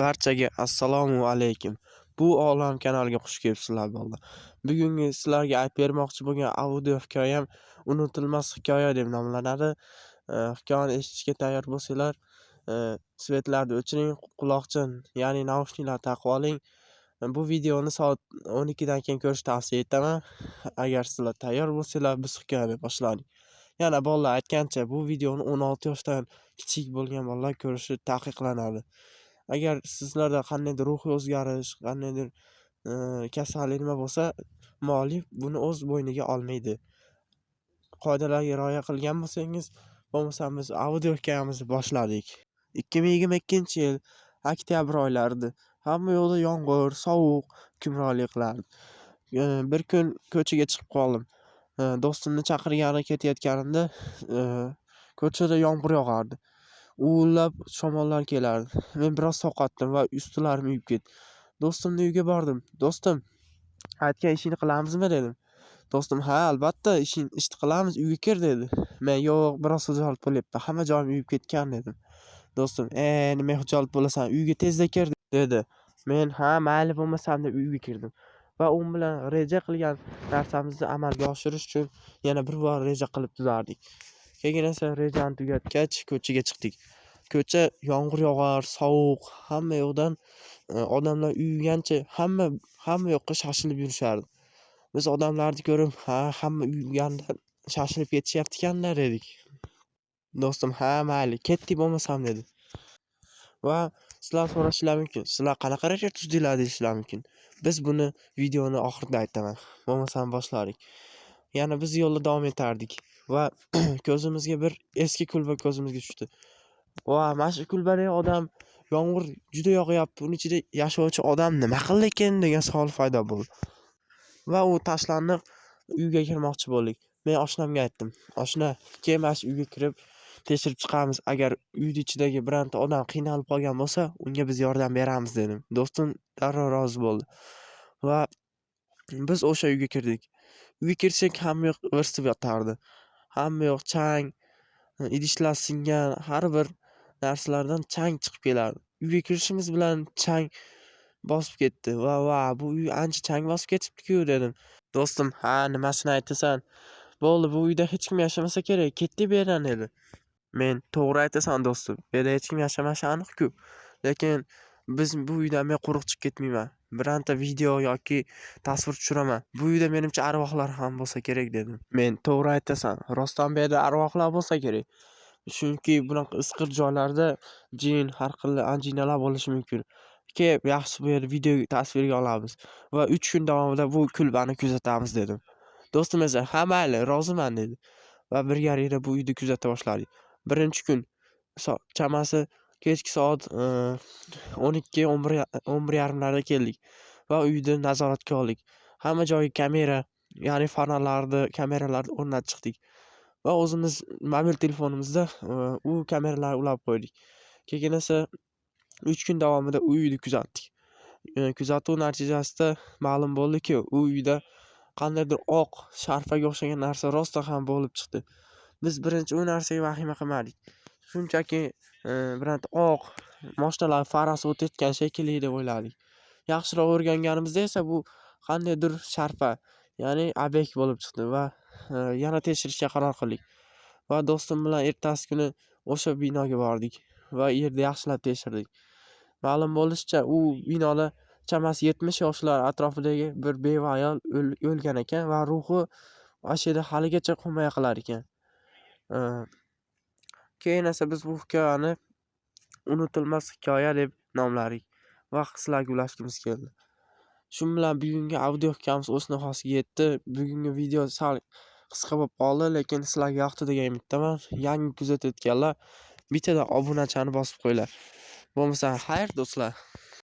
Barchaga assalomu alaykum. Bu Olam kanaliga xush kelibsizlar bolalar. Bugungi sizlarga aytib bermoqchi bo'lgan audio hikoyam unutilmas hikoya deb nomlanadi. Hikoyani eshitishga tayyor bo'lsanglar, svetlarni o'chiring, quloqchin, ya'ni naushniklar taqib oling. Bu videoni soat 12 dan keyin ko'rishni tavsiya etaman. Agar sizlar tayyor bo'lsanglar, biz hikoyani boshladik. Yana bolalar aytgancha, bu videoni 16 yoshdan kichik bo'lgan bolalar ko'rishi taqiqlanadi. Agar sizlarda qandaydir ruhiy o'zgarish, qandaydir kasallik nima bo'lsa, muallif buni o'z bo'yniga olmaydi. Qoidalarga rioya qilgan bo'lsangiz, bo'lmasam biz audio hikoyamizni boshladik. 2022-yil oktyabr oylarida hamma yo'lda yomg'ir, sovuq hukmronlik qilardi. Bir kun ko'chaga chiqib qoldim. Do'stimni chaqirgani ketayotganimda ko'chada yomg'ir yog'ardi. Uvillab shamollar kelardi. Men biroz sovqatdim va ustularim uyib ketdi. Do'stimning uyiga bordim. "Do'stim, aytgan ishingni qilamizmi?" dedim. Do'stim, "Ha, albatta, ishni qilamiz, uyga kir" dedi. Men, "Yo'q, biroz xijolat bo'lyapti. Hamma joyim uyib ketgan" dedim. Do'stim, nima xijolat bo'lasan? Uyga tezda kir" dedi. Men, "Ha, mayli bo'lmasam" deb uyga kirdim. Va u bilan reja qilgan narsamizni amalga oshirish uchun yana bir bor reja qilib tuzardik. Keyin esa rejani tugatgach ko'chaga chiqdik. Ko'cha yomg'ir yog'ar, sovuq, hamma yoqdan odamlar uyugancha hamma yoqqa shoshilib yurishardi. Biz odamlarni ko'rib, hamma uyuganidan shoshilib ketishyapti-kanda dedik. Do'stim, "Ha, mayli, ketdik bo'lmasam" dedi. Va sizlar so'rashinglar mumkin, "Sizlar qanaqa reja tuzdinglar?" deyishinglar mumkin. Biz buni videoni oxirida aytaman. Bo'lmasam boshladik. Yana biz yo'lda davom etardik va ko'zimizga bir eski kulba ko'zimizga tushdi. Va mana shu kulbadagi odam, yomg'ir juda yog'yapti, uning ichida yashovchi odam nima qildi ekan degan savol paydo bo'ldi. Va u tashlanib uyga kirmoqchi bo'ldik. Men oshnamga aytdim, "Oshna, keyin mana shu uyga kirib tekshirib chiqamiz. Agar uyning ichidagi birorta odam qiynalib qolgan bo'lsa, unga biz yordam beramiz" dedim. Do'stim darrov rozi bo'ldi. Va biz o'sha uyga kirdik. Uyga kirsak hamma yoq ivirsib yotardi. Hamma yoq chang, idishlar singan, har bir narsalardan chang chiqib kelardi. Uyga kirishimiz bilan chang bosib ketdi. Va bu uy ancha chang bosib ketibdi-ku dedim. Do'stim, "Ha, nimasini aytasan? Bo'ldi, bu uyda hech kim yashamasa kerak, ketdik bu yerdan" dedi. Men, "To'g'ri aytasan do'stim. Bu yerda hech kim yashamashi aniq-ku. Lekin biz bu uydan men quruq chiqib ketmayman. Birorta video yoki tasvir tushiraman. Bu uyda menimcha arvohlar ham bo'lsa kerak" dedim. Men, "To'g'ri aytasan. Rostdan bu yerda arvohlar bo'lsa kerak. Chunki bunaqa isqir joylarda jin, har xil anjinalar bo'lishi mumkin. Kelib, yaxshi bu yerda video tasvirga olamiz va 3 kun davomida bu kulbani kuzatamiz" dedim. Do'stim esa, "Ha, mayli, roziman" dedi. Va birgalikda bu uyni kuzata boshladik. Birinchi kun chamasi kechki soat 12-11:30larda keldik va uyni nazoratga oldik. Hamma joyga kamera, ya'ni kameralarni o'rnatib chiqdik. Va o'zimiz mobil telefonimizda u kameralarni ulab qo'ydik. Keyin esa 3 kun davomida u uyni kuzatdik. Kuzatuv natijasida ma'lum bo'ldiki, u uyda qandaydir oq sharpaga o'xshagan narsa rostdan ham bo'lib chiqdi. Biz birinchi u narsaga vahima qilmadik. Shunchaki birorta oq mashinalar farasi o'tayotgan shekilli deb o'yladik. Yaxshiroq o'rganganimizda esa bu qandaydir sharpa, ya'ni ob'ekt bo'lib chiqdi va yana tekshirishga qaror qildik. Va do'stim bilan ertasi kuni o'sha binoga bordik va yerda yaxshilab tekshirdik. Ma'lum bo'lishicha, u binoda chamasi 70 yoshlar atrofidagi bir beva ayol o'lgan ekan va ruhi o'sha yerda haligacha himoya qilar ekan. Keyin esa biz bu hikoyani unutilmas hikoya deb nomladik va sizlarga ulashgimiz keldi. Shu bilan bugungi audio hikoyamiz o'z nihoyasiga yetdi. Bugungi video sal qisqa bo'lib qoldi, lekin sizlarga yoqdi degan umiddaman. Yangi kuzatayotganlar bittadan obunachani bosib qo'yinglar. Bo'lmasa, xayr do'stlar.